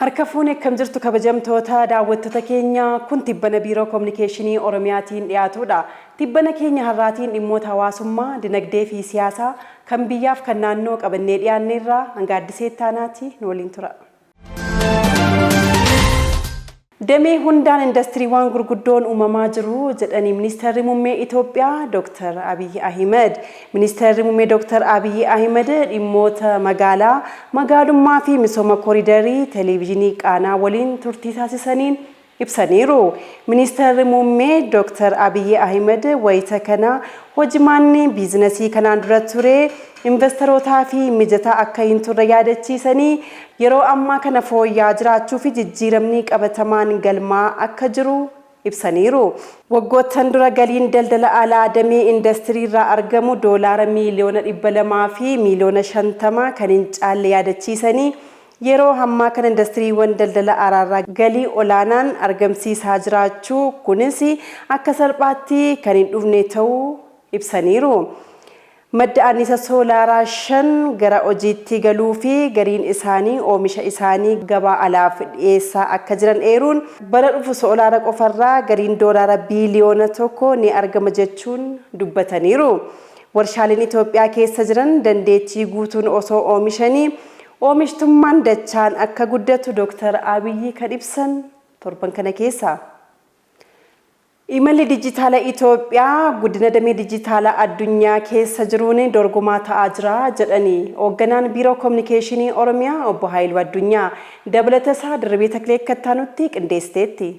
Harka fuune kam jirtu kabajamtoota daawwattoota keenya kun tibbana biiroo kominikeeshinii Oromiyaatiin dhiyaatudha. Tibbana keenya har'aatiin dhimmoota hawaasummaa, dinagdee fi siyaasaa kan biyyaaf kan naannoo qabannee dhiyaanneerraa hanga addisee taanaatti nu waliin tura. Damee hundaan indastiriiwwan gurguddoon uumamaa jiru jedhanii Ministeerri Muummee Itoophiyaa Dr. Abiy Ahmed. Ministeerri Muummee Dr. Abiy Ahmed dhimmoota magaalummaa fi misooma kooriidarii televezyiinii Qaanaa waliin turtii taasisaniin ibsaniiru. Ministeerri Muummee Dr. Abiy Ahmed wayita kana hojimaanni biizinasii kanaan dura ture investorotaa fi mijataa akka hin turre yaadachiisanii yeroo ammaa kana fooyya'aa jiraachuu fi jijjiiramni qabatamaan galmaa akka jiru ibsaniiru. Waggoottan dura galiin daldala alaa damee indastirii irraa argamu doolaara miliyoona 200 fi miliyoona 50 kan hin caalle yaadachiisanii yeroo ammaa kana indastiriiwwan daldala alaa galii olaanaan argamsiisaa jiraachuu kunis akka salphaatti kan hin dhufne ta'uu ibsaniiru. Madda anniisaa soolaaraa 5 gara hojiitti galuu fi gariin isaanii oomisha isaanii gabaa alaaf dhiyeessaa akka jiran eeruun bara dhufu soolaara qofarraa gariin doolaara biliyoona 1 ni argama jechuun dubbataniiru. Warshaaleen Itoophiyaa keessa jiran dandeettii guutuun osoo oomishanii oomishtummaan dachaan akka guddatu Dr. Abiy kan ibsan torban kana keessa. Imalli dijitaala Itoophiyaa guddina damee dijitaalaa addunyaa keessa jiruun dorgomaa ta'aa jira jedhanii hoogganaan biiroo kominikeeshinii Oromiyaa obbo Haayiluu Addunyaa dabalatasaa Dirribee Taklee Kattaanutti qindeessiteetti.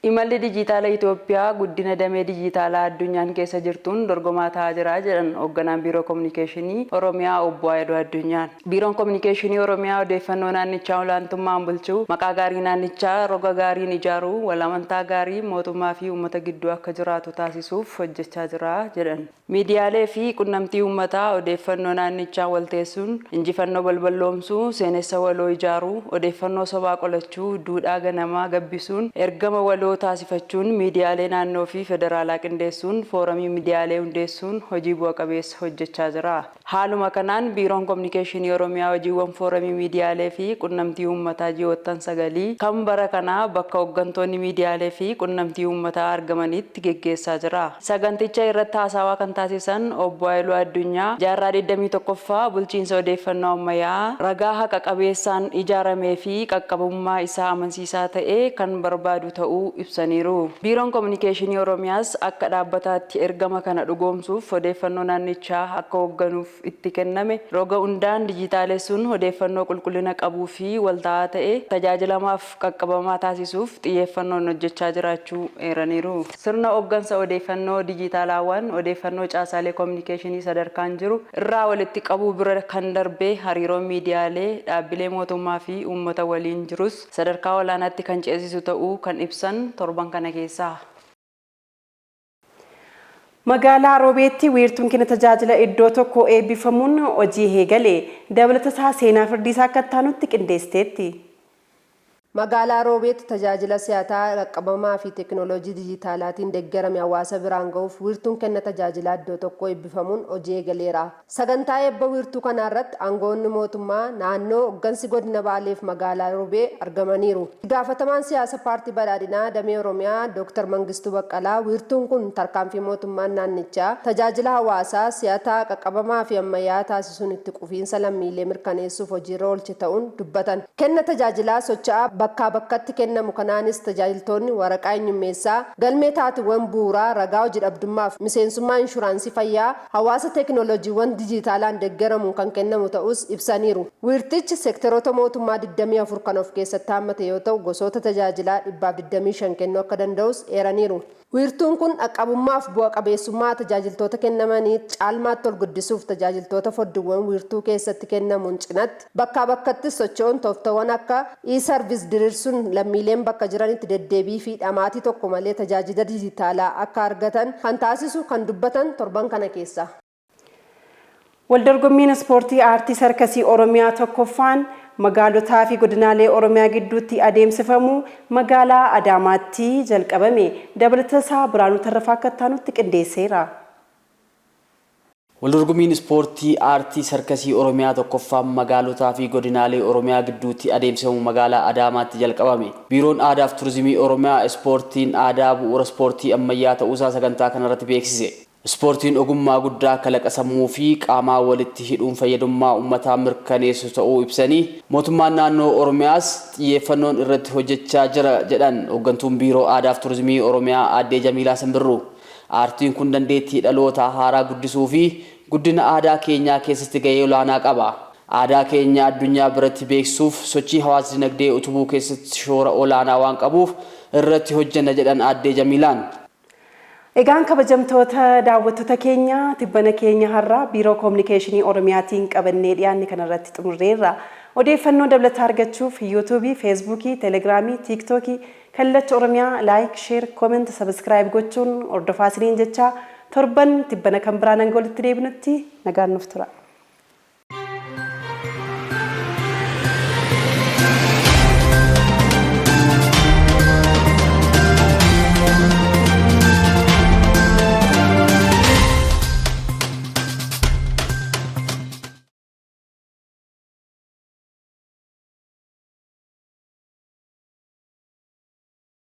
Imalli dijitaala Itoophiyaa guddina damee dijitaalaa addunyaan keessa jirtuun dorgomaa ta'aa jira jedhan hoogganaan biiroo kominikeeshinii Oromiyaa obbo Haayiluu Addunyaan. Biiroon kominikeeshinii Oromiyaa odeeffannoo naannichaa olaantummaan bulchuu, maqaa gaarii naannichaa roga gaariin ijaaruu, walamantaa gaarii mootummaa fi uummata gidduu akka jiraatu taasisuuf hojjechaa jira jedhan. Miidiyaalee fi qunnamtii uummataa odeeffannoo naannichaa walteessuun, injifannoo balballoomsuu, seenessa waloo ijaaruu, odeeffannoo sobaa qolachuu, duudhaa ganamaa gabbisuun, ergama waloo taasifachuun miidiyaalee naannoo fi federaalaa qindeessuun foorumii miidiyaalee hundeessuun hojii bu'a qabeessa hojjechaa jira. Haaluma kanaan biiroon kominikeeshinii Oromiyaa hojiiwwan foorumii miidiyaalee fi qunnamtii uummataa ji'oottan 9 kan bara kanaa bakka hooggantoonni miidiyaalee fi qunnamtii uummataa argamanitti geggeessaa jira. Saganticha irratti haasawaa kan taasisan obbo Haayiluu Addunyaa jaarraa 21ffaa bulchiinsa odeeffannoo ammayyaa ragaa haqa qabeessaan ijaaramee fi qaqqabummaa isaa amansiisaa ta'e kan barbaadu ta'uu ibsaniiru. Biiroon kominikeeshinii Oromiyaas akka dhaabbataatti ergama kana dhugoomsuuf odeeffannoo naannichaa akka hoogganuuf itti kenname roga hundaan dijitaalessuun odeeffannoo qulqullina qabuu fi walta'aa ta'e tajaajilamaaf qaqqabamaa taasisuuf xiyyeeffannoon hojjechaa jiraachuu eeraniiru. Sirna hooggansa odeeffannoo dijitaalaawwan odeeffannoo caasaalee kominikeeshinii sadarkaan jiru irraa walitti qabuu bira kan darbee hariiroo miidiyaalee dhaabbilee mootummaa fi uummata waliin jirus sadarkaa olaanaatti kan ceesisu ta'uu kan ibsan torban kana keessa. Magaalaa Roobeetti wiirtuun kenna tajaajila iddoo tokko eebbifamuun hojii eegale dabalatasaa seenaa Firdiisaa Kattaanutti qindeessiteetti. Magaalaa Roobeetti tajaajila siyaasaa qaqqabamaa fi teekinooloojii dijitaalaatiin deeggarame hawaasa biraan ga'uuf wiirtuun kenna tajaajila iddoo tokko eebbifamuun hojii eegaleera. Sagantaa eebba wiirtuu kanaa irratti aangoonni mootummaa naannoo hooggansi godina Baaleef magaalaa Roobee argamaniiru. Gaafatamaan siyaasa paartii badhaadhinaa damee Oromiyaa Dr. Mangistuu Baqqalaa wiirtuun kun tarkaanfii mootummaan naannichaa tajaajila hawaasaa siyaasaa qaqqabamaa fi ammayyaa taasisuun itti qufiinsa lammiilee mirkaneessuuf hojiirra oolche ta'uun dubbatan. Kenna tajaajilaa socho'aa bakkaa bakkatti kennamu kanaanis tajaajiltoonni waraqaa eenyummeessaa galmee taatiiwwan bu'uuraa ragaa hojii dhabdummaaf miseensummaa inshuraansii fayyaa hawaasa teekinooloojiiwwan dijitaalaan deeggaramuun kan kennamu ta'us ibsaniiru. Wiirtichi seektaroota mootummaa 24 kan of keessatti hammate yoo ta'u gosoota tajaajilaa 125 kennuu akka danda'us eeraniiru. Wiirtuun kun dhaqqabummaaf bu'a qabeessummaa tajaajiltoota kennamanii caalmaatti ol guddisuuf tajaajiltoota foddiiwwan wiirtuu keessatti kennamuun cinatti bakkaa bakkatti socho'uun tooftawwan akka e-service diriirsuun lammiileen bakka jiranitti deddeebii fi dhamaatii tokko malee tajaajila dijitaalaa akka argatan kan taasisu kan dubbatan torban kana keessa. Waldorgommiin ispoortii aartii sarkasii Oromiyaa tokkoffaan magaalotaa fi godinaalee Oromiyaa gidduutti adeemsifamu magaalaa Adaamaatti jalqabame. Dabalatasaa Biraanuu Tarrafaa Kattaanutti qindeesseera. Waldorgommiin ispoortii aartii sarkasii Oromiyaa tokkoffaan magaalotaa fi godinaalee Oromiyaa gidduutti adeemsifamu magaalaa Adaamaatti jalqabame. Biiroon Aadaa fi Turizimii Oromiyaa ispoortiin aadaa bu'uura ispoortii ammayyaa ta'uusaa sagantaa kanarratti beeksise. Ispoortiin ogummaa guddaa kalaqa sammuu fi qaamaa walitti hidhuun fayyadummaa uummataa mirkaneessu ta'uu ibsanii mootummaan naannoo Oromiyaas xiyyeeffannoon irratti hojjechaa jira jedhan hooggantuun Biiroo Aadaa fi Turizimii Oromiyaa Aadde Jamiilaa Simbirruu. Aartiin kun dandeettii dhaloota haaraa guddisuu fi guddina aadaa keenyaa keessatti gahee olaanaa qaba. Aadaa keenya addunyaa biratti beeksisuuf sochii hawaasa dinagdee utubuu keessatti shoora olaanaa waan qabuuf irratti hojjenna jedhan Aadde Jamiilaan. Egaan kabajamtoota daawwattoota keenya tibbana keenya har'aa Biiroo Kominikeeshinii Oromiyaatiin qabannee dhiyaanne kanarratti xumurreerra. Odeeffannoo dabalataa argachuuf YouTube, Facebook, Telegram, TikTok kallacha Oromiyaa like, share, comment, subscribe gochuun hordofaa isiniin jecha torban tibbana kan biraan hanga walitti deebinutti nagaan nuuf tura.